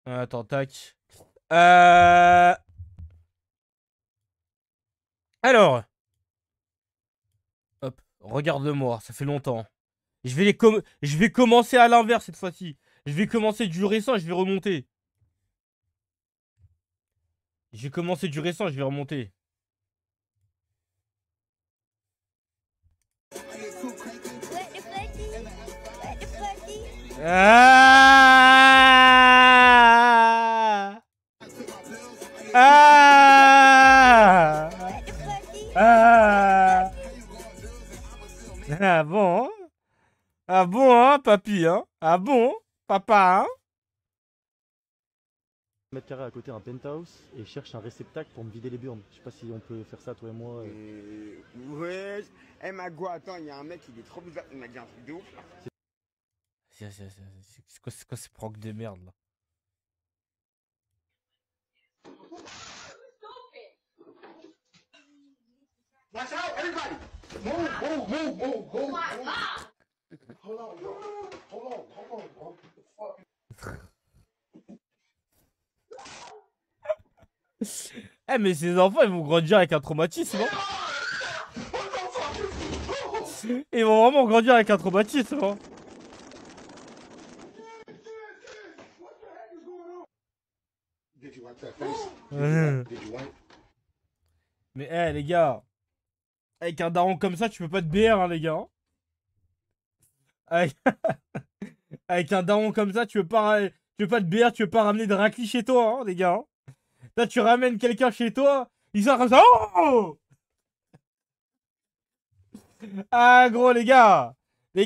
Attends, tac. Alors. Hop, regarde-moi, ça fait longtemps. Je vais commencer à l'inverse cette fois-ci. Je vais commencer du récent et je vais remonter. Je vais commencer du récent et je vais remonter. Ah! Ah! Ah! Ah bon, hein? Ah bon, hein, papy, hein? Ah bon, papa, hein? Mètres carrés à côté un penthouse et je cherche un réceptacle pour me vider les burnes. Je sais pas si on peut faire ça toi et moi. Ouais, eh Mago, attends, il y a un mec, il est trop bizarre, il m'a dit un truc de ouf là. C'est quoi ces procs de merde là? Watch out, everybody! Move, move, move, move, move, move. Hold on, bro. Hold on, bro. What the fuck? Eh mais ces enfants ils vont grandir avec un traumatisme, hein? Ils vont vraiment grandir avec un traumatisme, hein? Did you wipe that face? Did you wipe? Mais eh les gars, avec un daron comme ça tu peux pas te BR hein les gars, hein. Avec... avec un daron comme ça tu peux pas te BR, tu peux pas ramener de raclis chez toi hein les gars, hein. Là tu ramènes quelqu'un chez toi, il sort comme ça. Oh ah gros les gars, eh.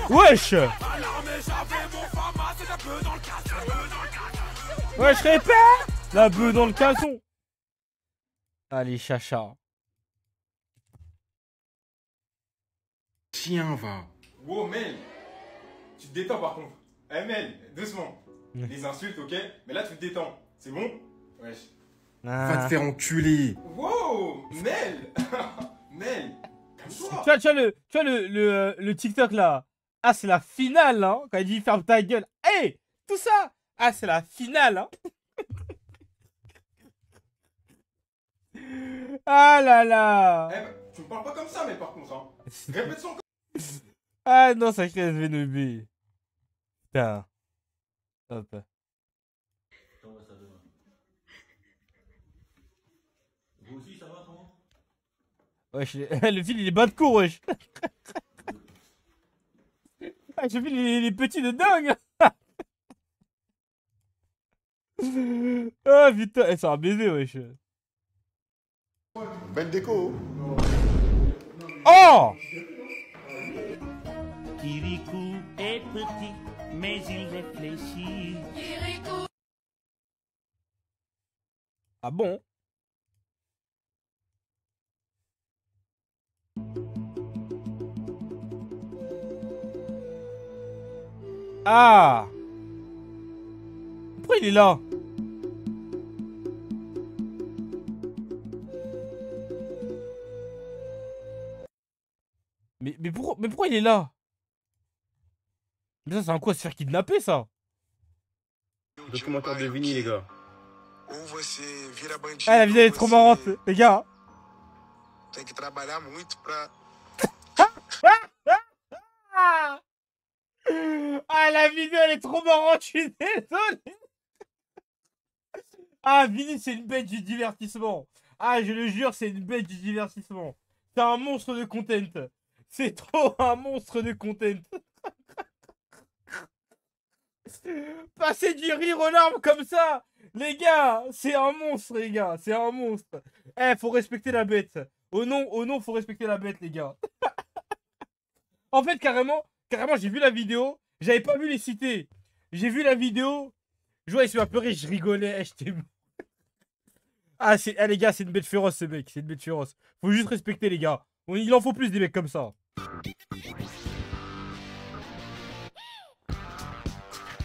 Wesh. Wesh répète. La bœuf dans le caleçon. Allez chacha. Chien va. Wow, Mel, tu te détends par contre. Eh Mel, doucement. Les insultes, ok, mais là tu te détends. C'est bon? Wesh. Va te faire enculer. Wow, Mel. Mel, calme-toi. Tu vois le TikTok là. Ah c'est la finale hein. Quand il dit ferme ta gueule. Hey, tout ça. Ah c'est la finale hein. Ah là là. Eh ben, tu me parles pas comme ça, mais par contre, hein. Répète son. Ah non, ça crée SVNB. Putain. Hop. Vous aussi, ça va, comment? Wesh, le fil il est bas de cours, wesh. Ah, je file il est petit de dingue. Ah putain, c'est un baiser, wesh. Belle déco. Oh! Kirikou est petit, mais il réfléchit. Ah bon? Ah! Pourquoi il est là? Mais pourquoi il est là? Mais ça c'est un quoi se faire kidnapper ça? Documentaire de Vini les gars. Ah la vidéo elle est trop marrante les gars. Tem que trabalhar muito pra. Ah la vidéo elle est trop marrante, je suis désolé. Ah Vini c'est une bête du divertissement. Ah je le jure c'est une bête du divertissement. C'est un monstre de content. C'est trop un monstre de content. Passer du rire aux larmes comme ça, les gars, c'est un monstre, les gars, c'est un monstre. Eh, faut respecter la bête. Au nom, faut respecter la bête, les gars. En fait, carrément, j'ai vu la vidéo, j'avais pas vu les cités. J'ai vu la vidéo, je vois, il se met à pleurer, je rigolais, j'étais bon. Ah, les gars, c'est une bête féroce, ce mec, c'est une bête féroce. Faut juste respecter, les gars. Il en faut plus des mecs comme ça.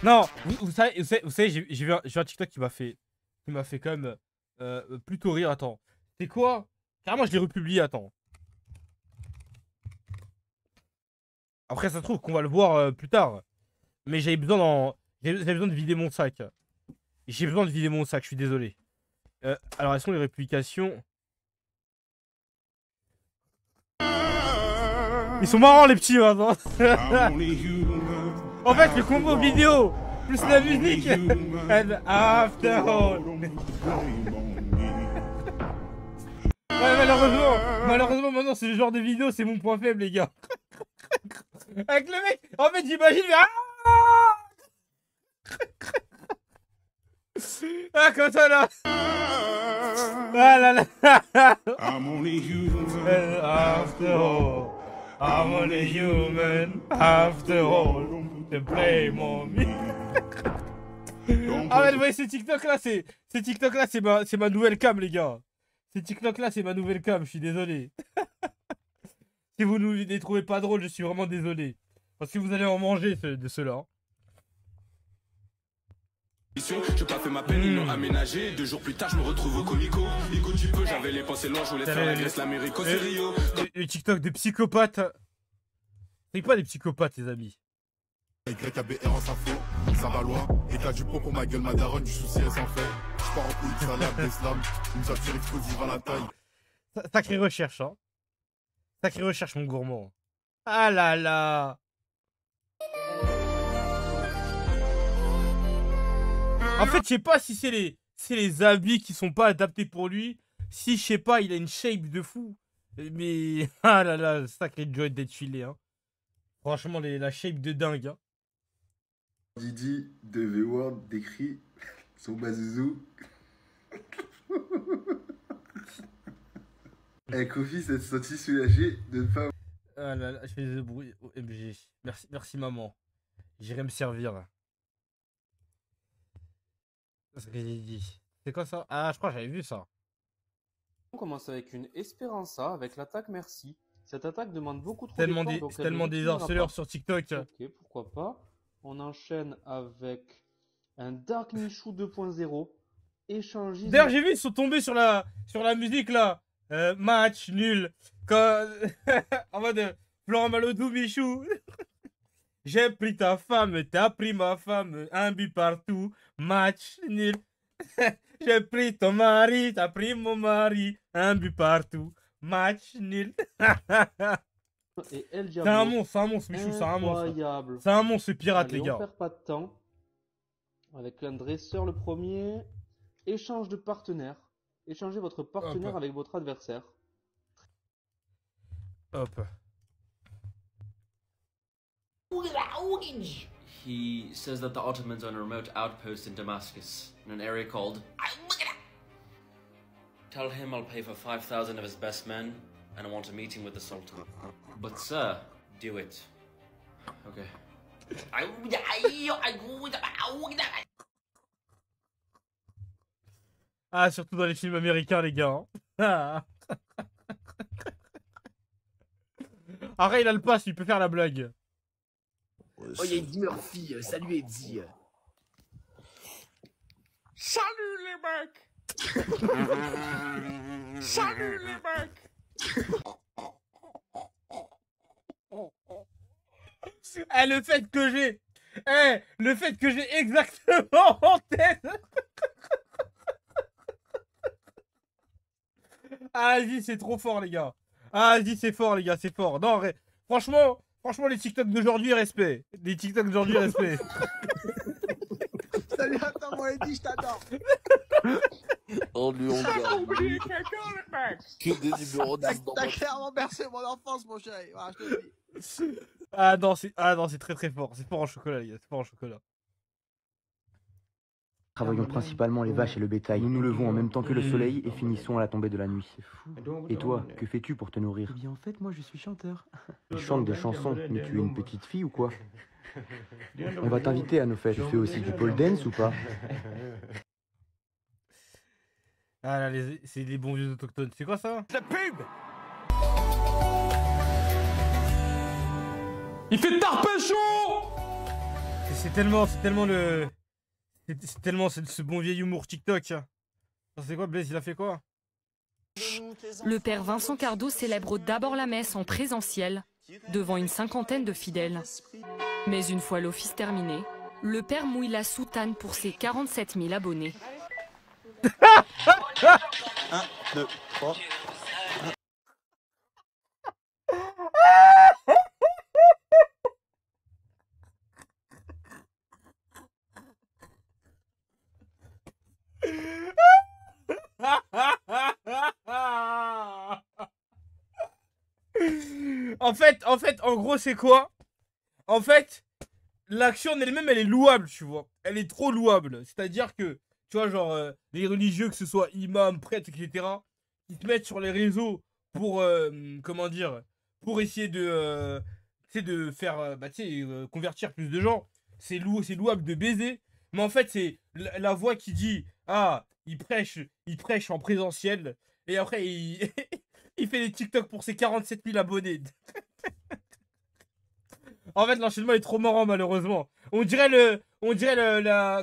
Non, vous savez, j'ai vu un TikTok qui m'a fait quand même plutôt rire. Attends, c'est quoi? Carrément, je l'ai republié. Attends. Après, ça se trouve qu'on va le voir plus tard. Mais j'avais besoin de vider mon sac. J'ai besoin de vider mon sac, je suis désolé. Alors, elles sont les réplications. Ils sont marrants, les petits, maintenant. En fait, le combo vidéo, plus la musique. And after all. Ouais, malheureusement, maintenant, c'est le genre de vidéo, c'est mon point faible, les gars. Avec le mec, en fait, j'imagine, mais... Ah, comme ça, là. Ah là là. And after all, I'm only human, after all, to blame on me. Ah ouais, vous voyez, ces TikTok-là, c'est ma nouvelle cam, les gars. Ces TikTok-là, c'est ma nouvelle cam, je suis désolé. Si vous ne les trouvez pas drôles, je suis vraiment désolé. Parce que vous allez en manger de ceux-là. J'ai pas fait ma peine, ils l'ont aménagé. 2 jours plus tard, je me retrouve au Comico. Igo, tu peux, j'avais les pensées longues, je voulais faire la Grèce, l'Amérique, c'est Rio. Les TikTok de psychopathes. C'est pas des psychopathes, les amis. YABR en s'info, ça va loin. Et t'as du pot pour ma gueule, ma daronne, du souci, elle s'en fait. Je pars en couille, ça lave des slams. Une capture explosive à la taille. Sacrée recherche, hein. Sacrée recherche, mon gourmand. Ah là là. En fait, je sais pas si c'est les habits qui sont pas adaptés pour lui. Si, je sais pas, il a une shape de fou. Mais, ah là là, sacré joint d'être filé, hein. Franchement, la shape de dingue, hein. Didi de V-Word décrit son bazouzou. Kofi s'est senti soulagé de ne pas... Ah là là, je fais des bruits. OMG. Merci maman. J'irai me servir. C'est ce que j'ai dit. C'est quoi ça? Ah, je crois que j'avais vu ça. On commence avec une Esperanza avec l'attaque Merci. Cette attaque demande beaucoup trop tellement d'efforts, c'est tellement des harceleurs sur TikTok. Ok, pourquoi pas. On enchaîne avec un Dark Nichou 2.0. Échangiste. D'ailleurs, j'ai vu, ils sont tombés sur la musique là. Match nul. Quand... en mode Florent Malodou, Michou. J'ai pris ta femme, t'as pris ma femme, un but partout, match nul. J'ai pris ton mari, t'as pris mon mari, un but partout, match nul. Et El C'est Diablo. un monstre, Michou, c'est un monstre. Incroyable. C'est un monstre, ce pirate, Allez, les gars. on perd pas de temps. Avec un dresseur le premier. Échange de partenaires. Échangez votre partenaire Hop. avec votre adversaire. Hop. He says that the Ottomans are on a remote outpost in Damascus, in an area called... Tell him I'll pay for 5,000 of his best men, and I want a meeting with the Sultan. But sir, do it. Okay. Ah, surtout dans les films américains, les gars. Hein. Arrête, il a le pass, il peut faire la blague. Oh, il y a Eddie Murphy. Salut Eddie. Salut les mecs. Salut les mecs. Eh, le fait que j'ai... Eh, le fait que j'ai exactement en tête. Ah, vas-y, c'est trop fort, les gars. Ah, vas-y, c'est fort, les gars, c'est fort. Non, franchement, les TikTok d'aujourd'hui, respect. Les TikTok d'aujourd'hui, respect. Salut à toi, mon Eddie, je t'adore. Oh, lui, on a oublié quelqu'un, les mecs. Que des numéros d'as dans t'as clairement bercé mon enfance, mon chéri. Voilà, je te le dis. Ah non, c'est très très fort. C'est fort en chocolat, les gars. C'est fort en chocolat. Travaillons principalement les vaches et le bétail. Nous nous levons en même temps que le soleil et finissons à la tombée de la nuit. C'est fou. Et toi, que fais-tu pour te nourrir? Eh bien, en fait, moi, je suis chanteur. Tu chantes des chansons, mais tu es une petite fille ou quoi? On va t'inviter à nos fêtes. Tu fais aussi du pole dance ou pas? Ah là, c'est des bons vieux autochtones. C'est quoi ça? La pub. Il fait tarpécho. C'est tellement le... C'est tellement ce bon vieil humour TikTok. C'est quoi, Blaise, il a fait quoi? Le père Vincent Cardo célèbre d'abord la messe en présentiel, devant une cinquantaine de fidèles. Mais une fois l'office terminé, le père mouille la soutane pour ses 47 000 abonnés. 1, 2, 3. En gros, c'est quoi? En fait, l'action en elle-même, elle est louable, tu vois. Elle est trop louable. C'est-à-dire que, tu vois, genre, les religieux, que ce soit imams, prêtres, etc., qui te mettent sur les réseaux pour, comment dire, pour essayer de, tu sais, de faire, convertir plus de gens. C'est louable de baiser. Mais en fait, c'est la voix qui dit, ah, il prêche en présentiel. Et après, il, il fait des TikTok pour ses 47 000 abonnés. En fait, l'enchaînement est trop marrant, malheureusement. On dirait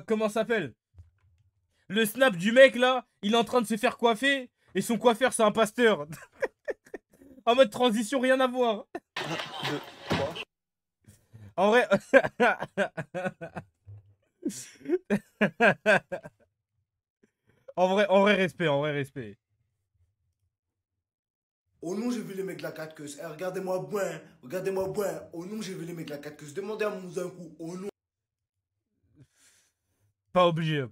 comment ça s'appelle? Le snap du mec, là, il est en train de se faire coiffer, et son coiffeur, c'est un pasteur. En mode transition, rien à voir. 1, 2, 3. En vrai... en vrai, respect. Oh non, j'ai vu les mecs de la 4 queues. Eh, regardez-moi bien. Oh non, j'ai vu les mecs de la 4 queues. Demandez à Moussa un coup. Oh non. Pas obligé.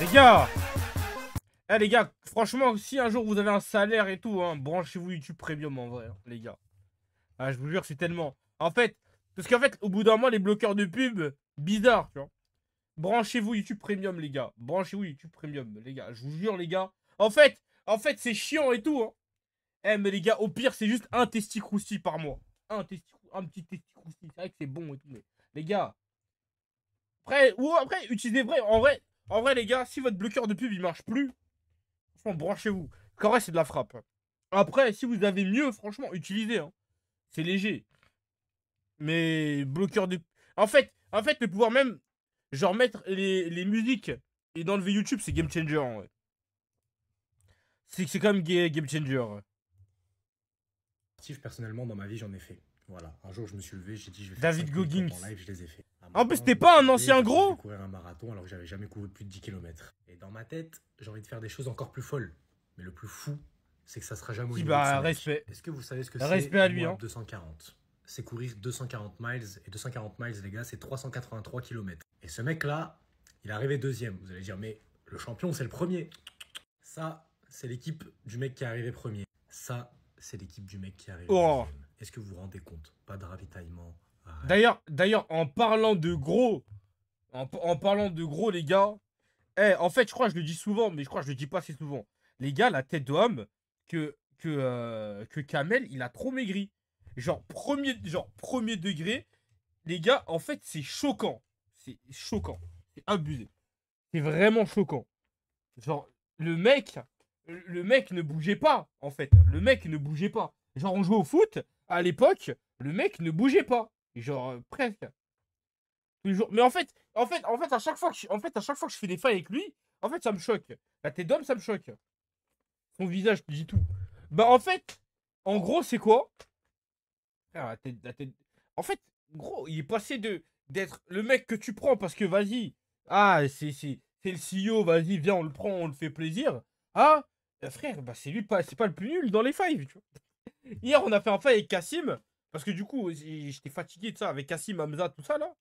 Les gars, franchement, si un jour vous avez un salaire et tout, hein, branchez-vous YouTube Premium en vrai, hein, les gars. Ah, je vous jure, c'est tellement... Parce qu'en fait, au bout d'un mois, les bloqueurs de pub, bizarre, tu vois. Branchez-vous YouTube Premium, les gars. Je vous jure, les gars. En fait, c'est chiant et tout, hein. Eh, mais les gars, au pire, c'est juste un testicrousti par mois. Un petit testicrousti. C'est vrai que c'est bon et tout, mais... Les gars... Après, utilisez vrai. En vrai, les gars, si votre bloqueur de pub, il marche plus, franchement, branchez-vous. En vrai, c'est de la frappe. Après, si vous avez mieux, franchement, utilisez, hein. C'est léger. Mais bloqueur de... En fait, le pouvoir même... Genre mettre les musiques et d'enlever YouTube, c'est game changer en vrai. C'est quand même game changer. Personnellement, dans ma vie, j'en ai fait. Voilà, un jour je me suis levé, j'ai dit je vais faire David Goggins. en live, je les ai fait. En plus, t'es pas un ancien gros? J'ai courir un marathon alors que j'avais jamais couru plus de 10 km. Et dans ma tête, j'ai envie de faire des choses encore plus folles. Mais le plus fou, c'est que ça sera jamais au niveau de ce mec. Respect. Est-ce que vous savez ce que c'est? Respect à lui, hein. 240. C'est courir 240 miles. Et 240 miles, les gars, c'est 383 km. Et ce mec-là, il est arrivé deuxième. Vous allez dire, mais le champion, c'est le premier. Ça, c'est l'équipe du mec qui est arrivé premier. Ça, c'est l'équipe du mec qui est arrivé deuxième. Est-ce que vous vous rendez compte? Pas de ravitaillement. D'ailleurs, en parlant de gros, les gars, en fait, je crois que je le dis souvent, mais je crois que je le dis pas assez souvent. Les gars, la tête d'homme que Kamel, il a trop maigri. Genre, premier degré, les gars, en fait, c'est choquant. C'est choquant. C'est abusé. C'est vraiment choquant. Genre, le mec ne bougeait pas, en fait. Genre, on jouait au foot, à l'époque, le mec ne bougeait pas. Genre, presque. Toujours. Mais en fait, à chaque fois que je fais des failles avec lui, en fait, ça me choque. La tête d'homme, ça me choque. Son visage, je dis tout. Bah, en fait, en gros, c'est quoi? La tête... En fait, gros, il est passé d'être le mec que tu prends parce que, vas-y, c'est le CEO, vas-y, viens, on le prend, on le fait plaisir. Ah, frère, bah, c'est pas le plus nul dans les fives, tu vois. Hier, on a fait un fight avec Cassim, parce que du coup, j'étais fatigué de ça, avec Cassim, Hamza, tout ça, là.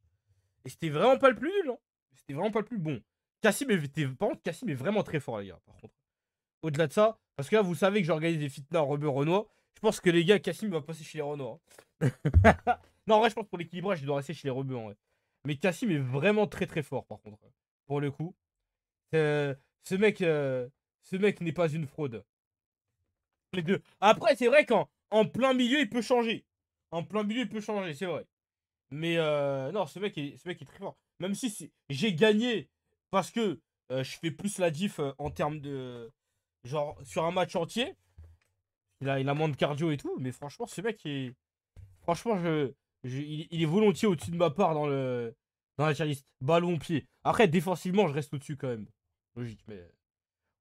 Et c'était vraiment pas le plus nul, hein. C'était vraiment pas le plus bon. Par contre, Cassim est vraiment très fort, les gars, par contre. Au-delà de ça, parce que là, vous savez que j'organise des fitness en rebeu Renoir. Je pense que les gars, Cassim va passer chez les Renoir. Hein. Non, en vrai, je pense que pour l'équilibrage, il doit rester chez les rebeux, en vrai. Mais Cassim est vraiment très très fort, par contre. Pour le coup. Ce mec n'est pas une fraude. Les deux. Après, c'est vrai qu'en plein milieu, il peut changer. C'est vrai. Mais non, ce mec est très fort. Même si j'ai gagné parce que je fais plus la diff en termes de... Genre, sur un match entier. Il a moins de cardio et tout. Mais franchement, ce mec est... Franchement, il est volontiers au-dessus de ma part dans la tier list. Ballon au pied. Après, défensivement, je reste au-dessus quand même. Logique, mais...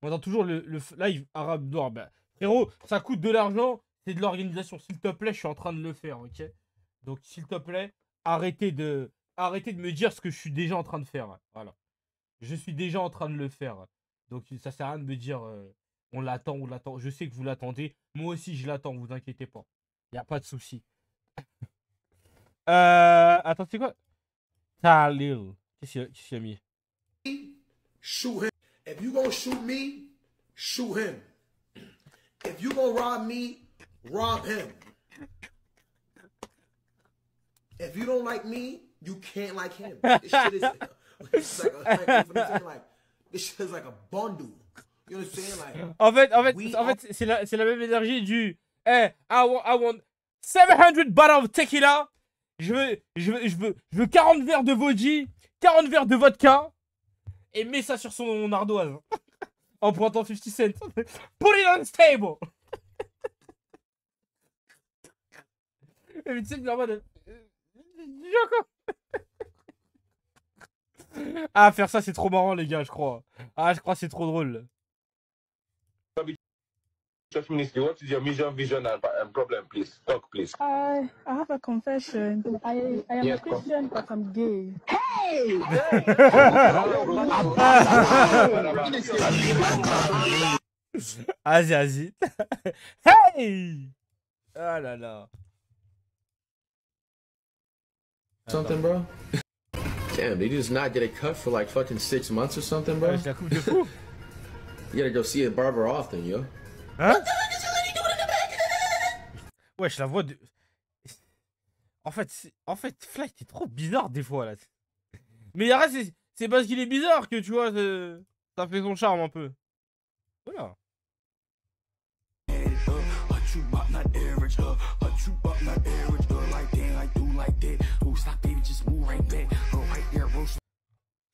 On attend toujours le live arabe noir. Bah, frérot, ça coûte de l'argent, c'est de l'organisation. S'il te plaît, je suis en train de le faire, ok? Donc, s'il te plaît, arrêtez de me dire ce que je suis déjà en train de faire. Voilà. Je suis déjà en train de le faire. Donc, ça sert à rien de me dire on l'attend, on l'attend. Je sais que vous l'attendez. Moi aussi, je l'attends, vous inquiétez pas. Y a pas de souci. Attends, c'est quoi? Talil. Qu'est-ce qu'il a mis? Shoot him. If you gonna shoot me, shoot him. If you gonna rob me, rob him. If you don't like me, you can't like him. This shit is this shit is like a bundle. You know what I'm saying? Like, En fait, c'est la même énergie du hey, I want 700 bottles of tequila. Je veux 40 verres de vodka, 40 verres de vodka et mets ça sur son ardoise en pointant 50 cents. Put it on the table. Mais tu sais, normal. Ah, faire ça, c'est trop marrant, les gars, je crois. Ah, je crois que c'est trop drôle. Church ministry, what is your mission, vision, and problem, please? Talk, please. I have a confession. I am a Christian, but I'm gay. Hey! Vas-y. Hey! Ah là là. Something, bro? Damn, did you just not get a cut for like fucking 6 months or something, bro? You gotta go see a barber often, yo. Hein? Wesh, la voix de... En fait, Fly, t'es trop bizarre des fois, là. Mais arrête, c'est parce qu'il est bizarre que, tu vois, ça fait son charme, un peu. Voilà.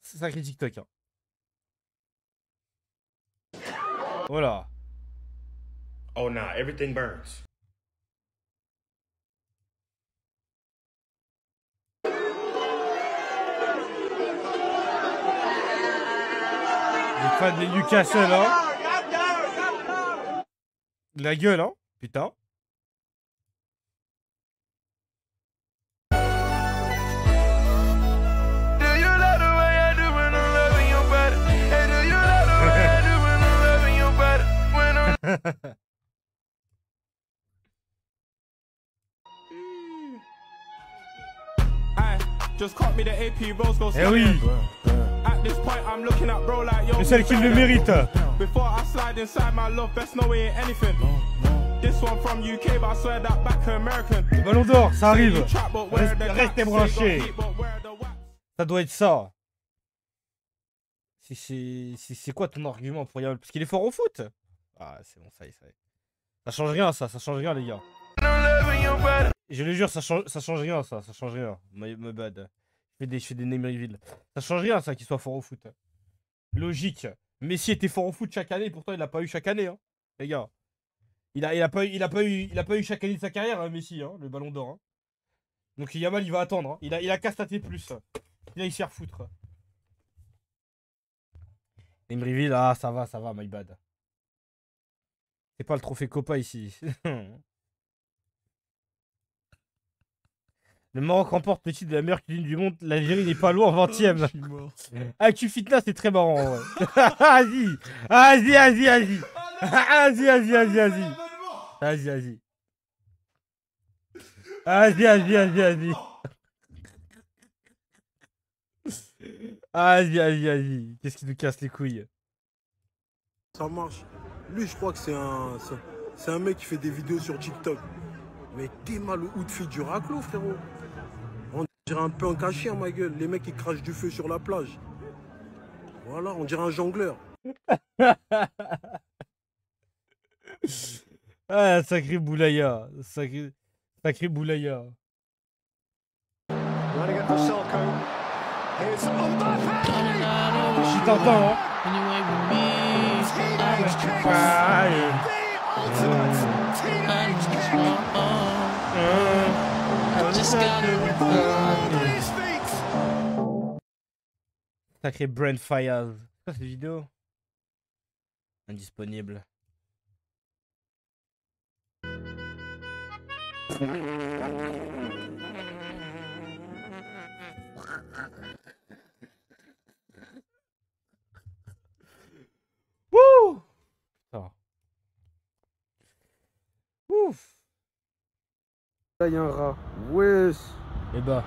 C'est sacré TikTok, hein. Voilà. Oh nah, everything burns. Les fans de Newcastle, hein. La gueule, hein. Putain. Eh oui. C'est celle qui le mérite. Ballon d'or, ça arrive. Restez branchés. Ça doit être ça. C'est quoi ton argument pour Yamal? Parce qu'il est fort au foot. Ah, c'est bon, ça y est. Ça change rien, ça change rien, les gars. Je le jure, ça change rien, ça change rien. My bad. Je fais des name reveal. Ça change rien, ça, qu'il soit fort au foot. Logique. Messi était fort au foot chaque année, pourtant il l'a pas eu chaque année, hein, les gars. Il a pas eu chaque année de sa carrière, hein, Messi, hein, le ballon d'or. Hein. Donc Yamal, il va attendre. Hein. Il a qu'à stater plus. Il a se faire foutre. Name reveal, ah, ça va, my bad. C'est pas le trophée Copa ici. Le Maroc remporte le titre de la meilleure cuisine du monde. L'Algérie n'est pas loin en 20ème. AQ Fitness, c'est très marrant. Ouais. Vas-y. Vas-y. Qu'est-ce qui nous casse les couilles? Ça marche. Lui, je crois que c'est un mec qui fait des vidéos sur TikTok. Mais t'es mal au outfit du raclo, frérot. On dirait un peu un cachet, ma gueule. Les mecs qui crachent du feu sur la plage. Voilà, on dirait un jongleur. Ah, sacré Boulaya. Sacré Boulaya. Je t'entends, hein. Sacré Brand Fires. C'est quoi cette vidéo? Indisponible. Wouh! Ça va. Ouf! Là, y'a un rat. Wesh! Et bah.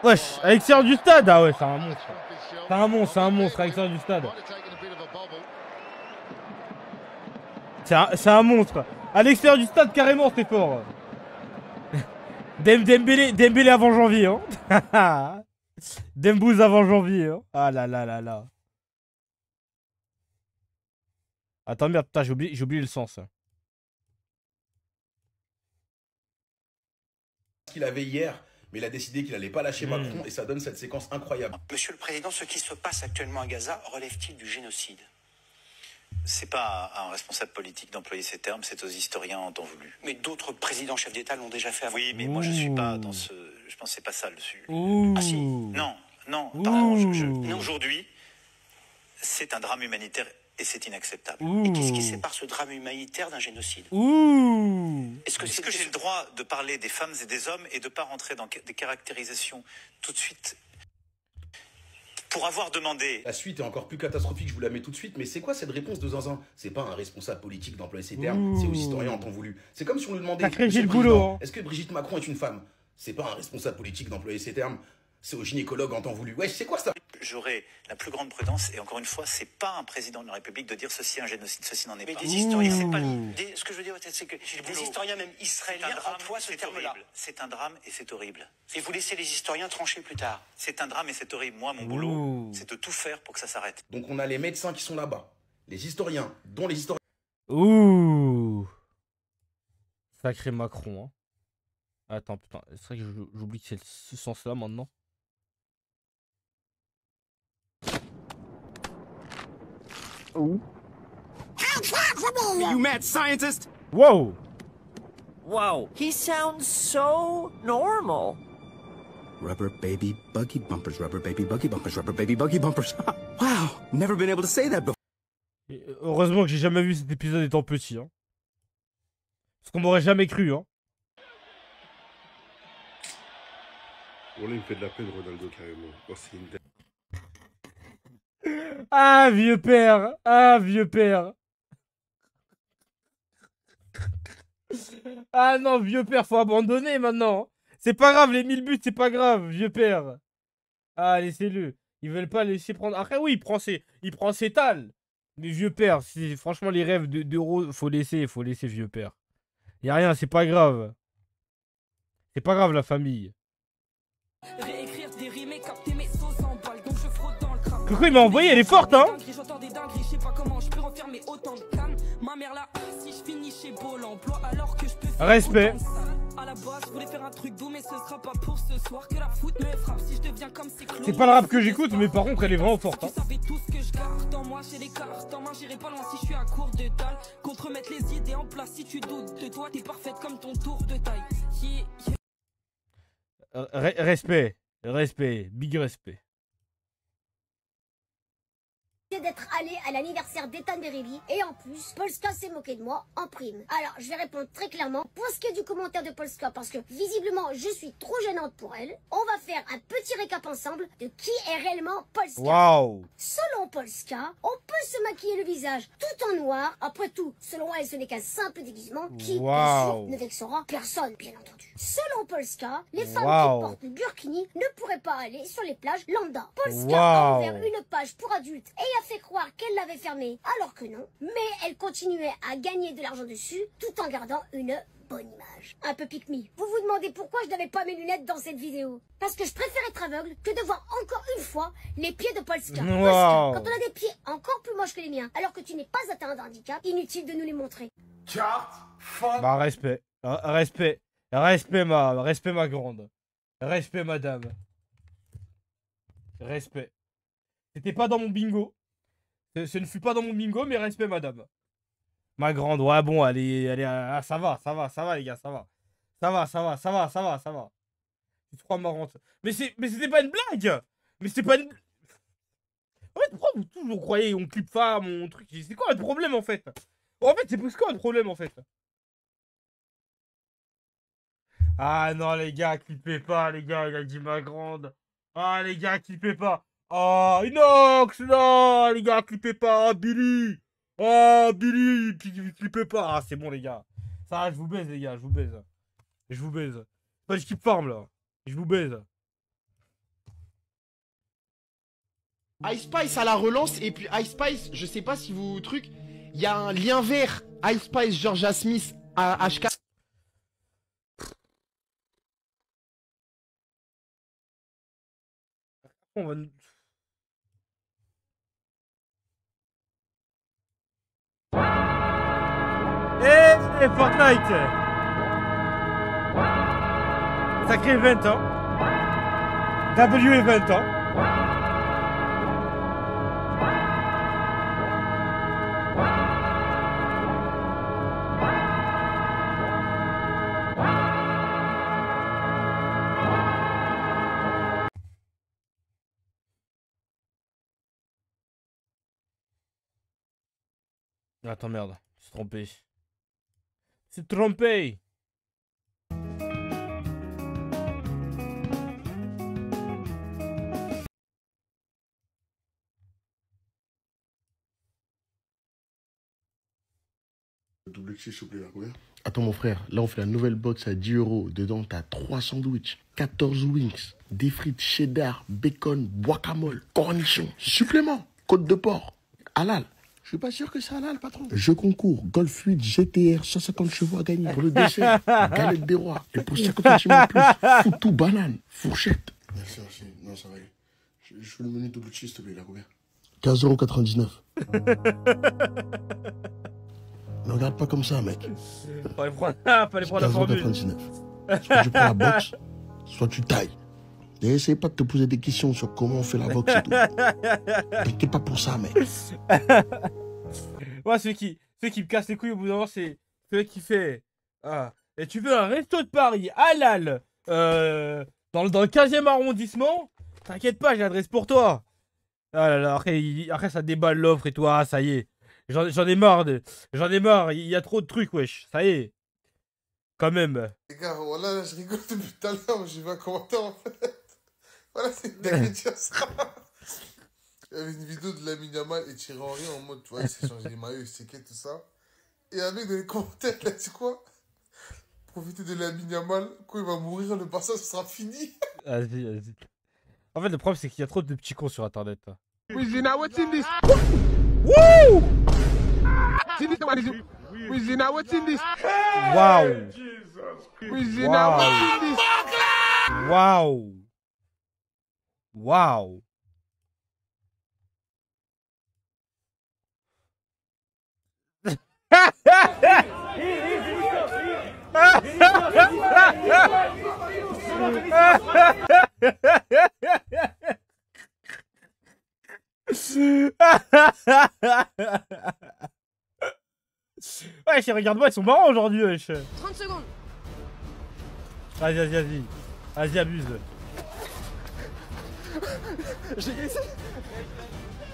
Wesh, à l'extérieur du stade. Ah ouais, c'est un monstre. C'est un monstre, c'est un monstre à l'extérieur du stade. C'est un monstre. À l'extérieur du stade, carrément, c'est fort. Dembélé avant janvier, hein. Dembouz avant janvier, hein. Ah là là là là. Attends, merde, putain, j'ai oublié le sens. Qu'il avait hier, mais il a décidé qu'il allait pas lâcher Macron et ça donne cette séquence incroyable. Monsieur le Président, ce qui se passe actuellement à Gaza relève-t-il du génocide? C'est pas à un responsable politique d'employer ces termes, c'est aux historiens en temps voulu. Mais d'autres présidents chefs d'État l'ont déjà fait avant. Oui, mais moi je suis pas dans ce... Je pense que c'est pas ça le sujet. Ah si, non, pardon, non, aujourd'hui, c'est un drame humanitaire et c'est inacceptable. Et qu'est-ce qui sépare ce drame humanitaire d'un génocide? Est-ce que j'ai le droit de parler des femmes et des hommes et de pas rentrer dans des caractérisations tout de suite? Pour avoir demandé... La suite est encore plus catastrophique, je vous la mets tout de suite, mais c'est quoi cette réponse de Zinzin? C'est pas un responsable politique d'employer ces termes, c'est aux historiens en temps voulu. C'est comme si on lui demandait... Est-ce que Brigitte Macron est une femme? C'est pas un responsable politique d'employer ces termes, c'est au gynécologue en temps voulu. Ouais, c'est quoi ça? J'aurai la plus grande prudence, et encore une fois, c'est pas un président de la République de dire ceci est un génocide, ceci n'en est pas. Mais des historiens, c'est pas... Ce que je veux dire, c'est que des historiens, même israéliens, emploient ce terme-là. C'est un drame et c'est horrible. Et vous laissez les historiens trancher plus tard. C'est un drame et c'est horrible. Moi, mon boulot, c'est de tout faire pour que ça s'arrête. Donc on a les médecins qui sont là-bas, les historiens, dont les historiens... Ouh! Sacré Macron, hein. Attends, putain, c'est vrai que j'oublie que c'est ce sens-là maintenant. Oh. You mad scientist? Whoa! Wow. He sounds so normal. Rubber baby buggy bumpers, rubber baby buggy bumpers, rubber baby buggy bumpers. Wow, never been able to say that before. Heureusement que j'ai jamais vu cet épisode étant petit, hein. Parce qu'on m'aurait jamais cru, hein. Bon, là, il me fait de la peine, Ronaldo, carrément. Oh, c'est une... Ah, vieux père! Ah, vieux père! Ah non, vieux père, faut abandonner maintenant! C'est pas grave, les 1000 buts, c'est pas grave, vieux père! Ah, laissez-le. Ils veulent pas laisser prendre... Après, oui, il prend ses tales. Mais vieux père, franchement, les rêves d'euros, faut laisser vieux père. Y'a rien, c'est pas grave. C'est pas grave, la famille. Coucou, il m'a envoyé, elle est forte, hein. Respect. C'est pas le rap que j'écoute, mais par contre, elle est vraiment forte, hein. Respect, big respect. D'être allé à l'anniversaire d'Ethan Berevi et en plus Polska s'est moqué de moi en prime. Alors je vais répondre très clairement pour ce qui est du commentaire de Polska parce que visiblement je suis trop gênante pour elle. On va faire un petit récap ensemble de qui est réellement Polska. Wow. Selon Polska, on peut se maquiller le visage tout en noir. Après tout, selon elle ce n'est qu'un simple déguisement qui bien sûr ne vexera personne bien entendu. Selon Polska, les femmes qui portent le burkini ne pourraient pas aller sur les plages lambda. Polska a ouvert une page pour adultes et a fait croire qu'elle l'avait fermée, alors que non. Mais elle continuait à gagner de l'argent dessus, tout en gardant une bonne image. Un peu pique-me. Vous vous demandez pourquoi je n'avais pas mes lunettes dans cette vidéo? Parce que je préfère être aveugle que de voir encore une fois les pieds de Polska. Polska, quand on a des pieds encore plus moches que les miens, alors que tu n'es pas atteint d'un handicap, inutile de nous les montrer. Bah respect. Respect ma grande. Respect madame. Respect. C'était pas dans mon bingo. Ce ne fut pas dans mon bingo, mais respect madame. Ma grande, ouais, bon, ah, ça va, les gars, ça va. Ça va. C'est trop marrante. Mais c'était pas une blague. Mais c'était pas une... En fait, pourquoi vous toujours croyez on clip pas mon truc? C'est quoi votre problème, en fait? En fait, c'est quoi votre problème, en fait? Ah non, les gars, clippez pas, les gars, il a dit ma grande. Ah, les gars, clippez pas. Ah, Inox, non, les gars, clippez pas. Ah, Billy. Ah, Billy, clippez pas. Ah, c'est bon, les gars. Ça, je vous baise, les gars, je vous baise. Je vous baise. Pas je clip farm, là. Je vous baise. Ice Spice à la relance, et puis Ice Spice, je sais pas si vous truc, il y a un lien vert Ice Spice Georgia Smith à HK. On va... Eh, Fortnite! Sacré event, hein? W event, hein? Attends, merde, je suis trompé. C'est trompé. Double cheese, s'il vous plaît, là, combien? Attends mon frère, là on fait la nouvelle box à 10 €. Dedans t'as 3 sandwichs, 14 wings, des frites cheddar, bacon, guacamole, cornichons, supplément, côte de porc, halal. Je suis pas sûr que c'est halal, patron. Jeu concours, Golf 8 GTR, 150 chevaux à gagner. Pour le dessert, galette des rois. Et pour 50 centimes en plus, foutou, banane, fourchette. Merci. Non, ça va aller. Je veux le menu double cheese, s'il te plaît, là, combien? 15,99 €. Ne regarde pas comme ça, mec. Pas les prendre la formule. 15,99 €. Soit tu prends la box, soit tu tailles. Et essaye pas de te poser des questions sur comment on fait la box et tout. T'inquiète pas pour ça, mec. Moi, celui qui me casse les couilles au bout d'un moment, c'est celui qui fait... Ah, et tu veux un resto de Paris halal dans le 15e arrondissement? T'inquiète pas, j'ai l'adresse pour toi. Ah là là, après ça déballe l'offre et tout. Ah, ça y est. J'en ai marre. J'en ai marre. Il y a trop de trucs, wesh. Ça y est. Quand même. Les gars, voilà, là, je rigole depuis tout à l'heure. J'ai vu un commentaire, en fait. Voilà, c'est une dingue de dire ça. Il y avait une vidéo de Lamine Yamal et Thierry Henry en mode, tu vois, il s'est changé les maillots, il s'est tout ça. Et un mec dans les commentaires, il a dit quoi? Profitez de Lamine Yamal, quand il va mourir, le Barça, ce sera fini. Vas-y. En fait, le problème, c'est qu'il y a trop de petits cons sur Internet. Wizina, what's in this? Wouh! See this one is it? Wizina, what's in this? Waouh! Wizina, what's in this? Waouh! Waouh! Wesh, regarde-moi, ils sont marrants aujourd'hui, wesh. 30 secondes. Vas-y. Vas-y, abuse. J'ai glissé.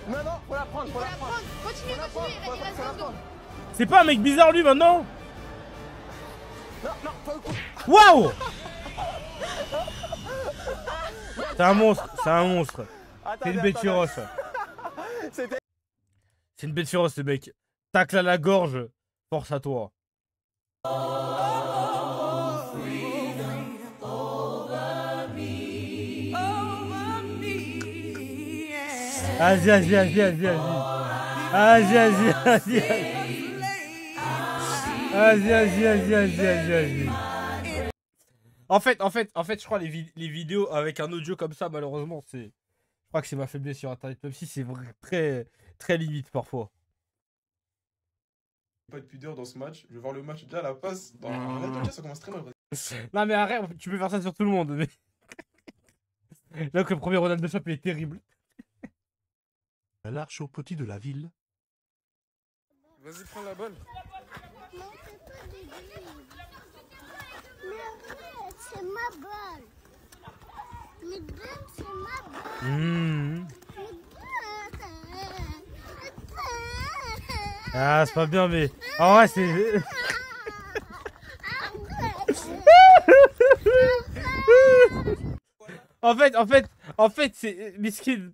Non, faut la prendre. Continue, il reste 20 secondes. C'est pas un mec bizarre, lui, maintenant? Non, pas au coup. Waouh! C'est un monstre. C'est une bête féroce. C'est une bête féroce, ce mec. Tacle à la gorge. Force à toi. Vas-y. En fait, je crois les vidéos avec un audio comme ça, malheureusement, je crois que c'est ma faiblesse sur Internet, même si c'est très limite parfois. Pas de pudeur dans ce match. Je vais voir le match déjà à la passe. Ça commence très mal. Non mais arrête, tu peux faire ça sur tout le monde. Mais... Là que le premier Ronaldo Shop il est terrible. L'arche au petit de la ville. Vas-y, prends la balle. Ah, c'est pas bien, mais... En vrai, c'est... En fait, c'est... Miskin...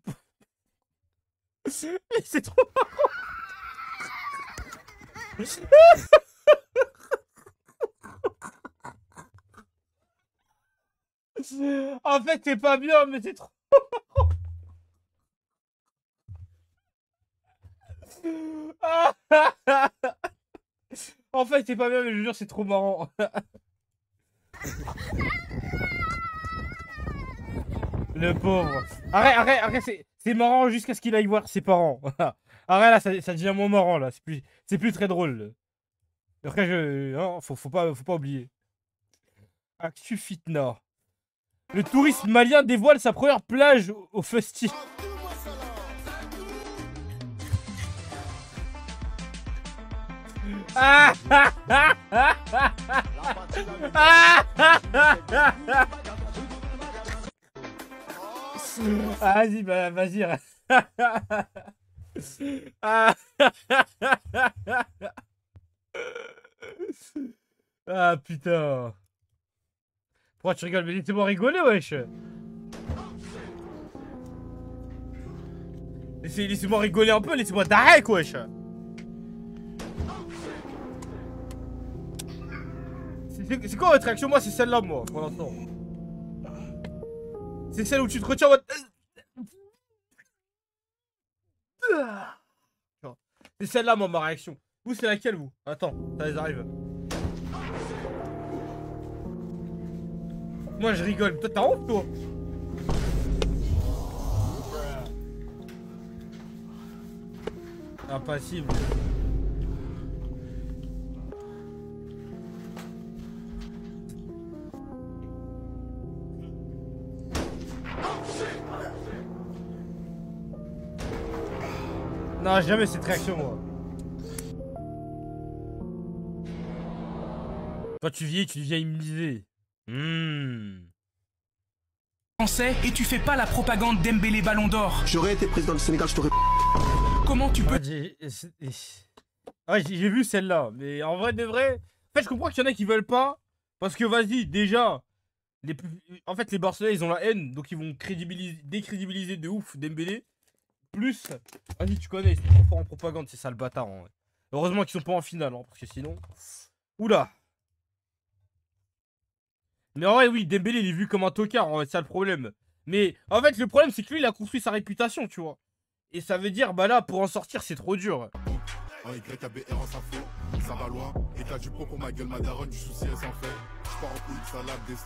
C'est trop marrant. En fait, c'est pas bien, mais c'est trop marrant. En fait, c'est pas bien, mais je jure, c'est trop marrant. Le pauvre. Arrête, c'est marrant jusqu'à ce qu'il aille voir ses parents. Arrête, là, ça devient moins marrant, là. C'est plus très drôle. Après, non, faut pas oublier. Actu Fitna. Le touriste malien dévoile sa première plage au Festi. Ah, vas-y, bah, vas-y. Ah putain. Pourquoi tu rigoles? Mais laissez-moi rigoler, wesh. Laissez-moi rigoler un peu, laissez-moi d'arrêt, wesh. C'est quoi votre réaction? Moi, c'est celle-là, moi, pour l'instant. C'est celle où tu te retiens en mode... C'est celle-là, moi, ma réaction. Vous, c'est laquelle, vous? Attends, ça les arrive. Moi, je rigole. Toi, t'as honte, toi? Impassible. Non, jamais cette réaction, moi. Toi, tu deviens immunisé. Français et tu fais pas la propagande Dembélé Ballon d'Or. J'aurais été président du Sénégal, je t'aurais... Comment tu peux... Ouais, j'ai vu celle-là, mais en vrai de vrai... En fait, je comprends qu'il y en a qui veulent pas, parce que vas-y, déjà... En fait, les Barcelonais, ils ont la haine, donc ils vont décrédibiliser de ouf Dembélé. Plus, vas-y, tu connais, c'est trop fort en propagande, c'est ça le bâtard. Hein. Heureusement qu'ils sont pas en finale, hein, parce que sinon... Oula. Mais en vrai, oui, Dembélé, il est vu comme un tocard, c'est ça le problème. Mais en fait, le problème, c'est que lui, il a construit sa réputation, tu vois. Et ça veut dire, bah là, pour en sortir, c'est trop dur.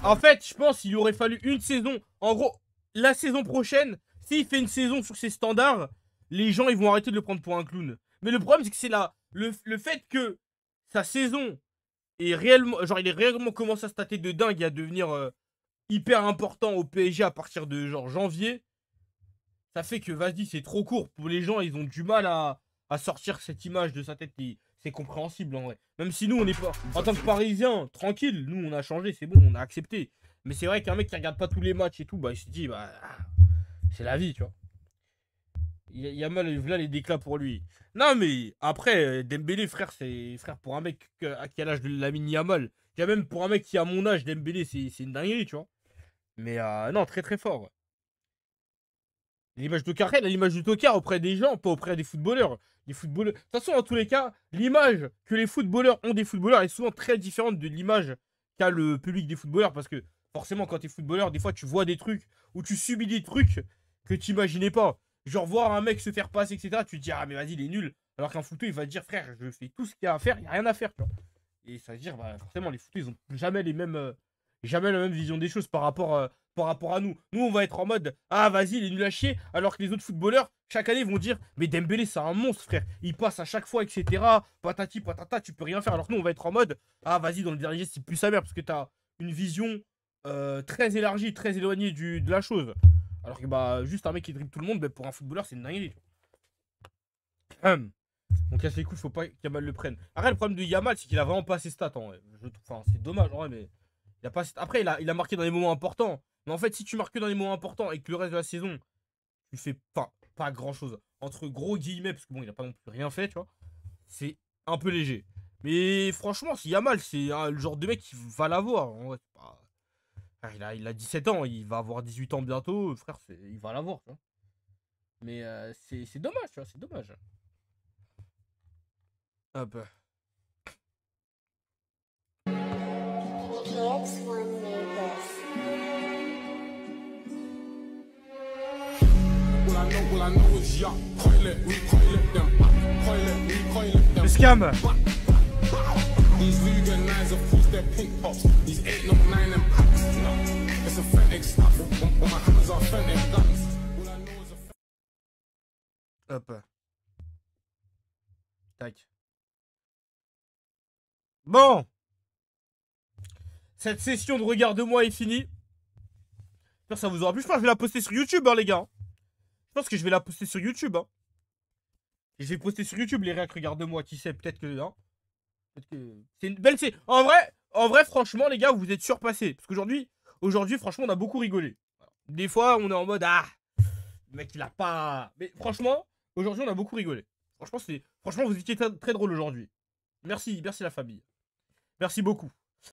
En fait, je pense qu'il aurait fallu une saison. En gros, la saison prochaine, s'il fait une saison sur ses standards, les gens, ils vont arrêter de le prendre pour un clown. Mais le problème, c'est que c'est le fait que sa saison est réellement... Genre, il est réellement commencé à se tâter de dingue et à devenir hyper important au PSG à partir de, genre, janvier. Ça fait que, vas-y, c'est trop court. Pour les gens, ils ont du mal à sortir cette image de sa tête. C'est compréhensible, en vrai. Même si nous, on n'est pas... En tant que Parisiens, tranquille, nous, on a changé, c'est bon, on a accepté. Mais c'est vrai qu'un mec qui regarde pas tous les matchs et tout, bah, il se dit, bah... C'est la vie, tu vois. Il y a mal, là, les déclats pour lui. Non, mais après, Dembélé, frère, c'est... Frère, pour un mec à quel âge de Lamine Yamal, il y a même pour un mec qui a mon âge, Dembélé, c'est une dinguerie, tu vois. Mais non, très très fort. Ouais. L'image de Tocard, l'image de Tocard auprès des gens, pas auprès des footballeurs. Les footballeurs... De toute façon, dans tous les cas, l'image que les footballeurs ont des footballeurs est souvent très différente de l'image qu'a le public des footballeurs. Parce que forcément, quand t'es footballeur, des fois, tu vois des trucs ou tu subis des trucs que tu imaginais pas. Genre, voir un mec se faire passer, etc. Tu te dis, ah, mais vas-y, il est nul. Alors qu'un footeux, il va te dire, frère, je fais tout ce qu'il y a à faire, il n'y a rien à faire, tu vois. Et ça veut dire, bah, forcément, les footeux, ils ont jamais la même vision des choses par rapport à nous. Nous, on va être en mode, ah, vas-y, il est nul à chier. Alors que les autres footballeurs, chaque année, vont dire, mais Dembélé, c'est un monstre, frère. Il passe à chaque fois, etc. Patati, patata, tu peux rien faire. Alors que nous, on va être en mode, ah, vas-y, dans le dernier, c'est plus sa mère. Parce que t'as une vision très élargie, très éloignée de la chose. Alors que, bah, juste un mec qui dribble tout le monde, bah, pour un footballeur, c'est une dinguerie. On casse les couilles, faut pas qu'Yamal le prenne. Après, le problème de Yamal, c'est qu'il a vraiment pas assez stats. Enfin, c'est dommage, en vrai, mais. Il a pas... Après, il a marqué dans les moments importants. Mais en fait, si tu marques que dans les moments importants et que le reste de la saison, tu fais pas grand chose. Entre gros guillemets, parce que bon, il a pas non plus rien fait, tu vois. C'est un peu léger. Mais franchement, si Yamal, c'est le genre de mec qui va l'avoir. En vrai, il a 17 ans, il va avoir 18 ans bientôt. Frère, il va l'avoir, tu vois. Mais c'est dommage, tu vois, c'est dommage. Hop. Le scam. Hop. Tac. Bon. Cette session de regarde-moi est finie. J'espère que ça vous aura plu. Je pense que je vais la poster sur YouTube, hein, les gars. Je pense que je vais la poster sur YouTube. Hein. Et je vais poster sur YouTube les réacs, regarde-moi. Qui sait, peut-être que... Hein, c'est une belle... En vrai, franchement, les gars, vous êtes surpassés. Parce qu'aujourd'hui, franchement, on a beaucoup rigolé. Des fois, on est en mode... Ah, le mec, il a pas... Mais franchement, aujourd'hui, on a beaucoup rigolé. Franchement, vous étiez très drôle aujourd'hui. Merci la famille. Merci beaucoup.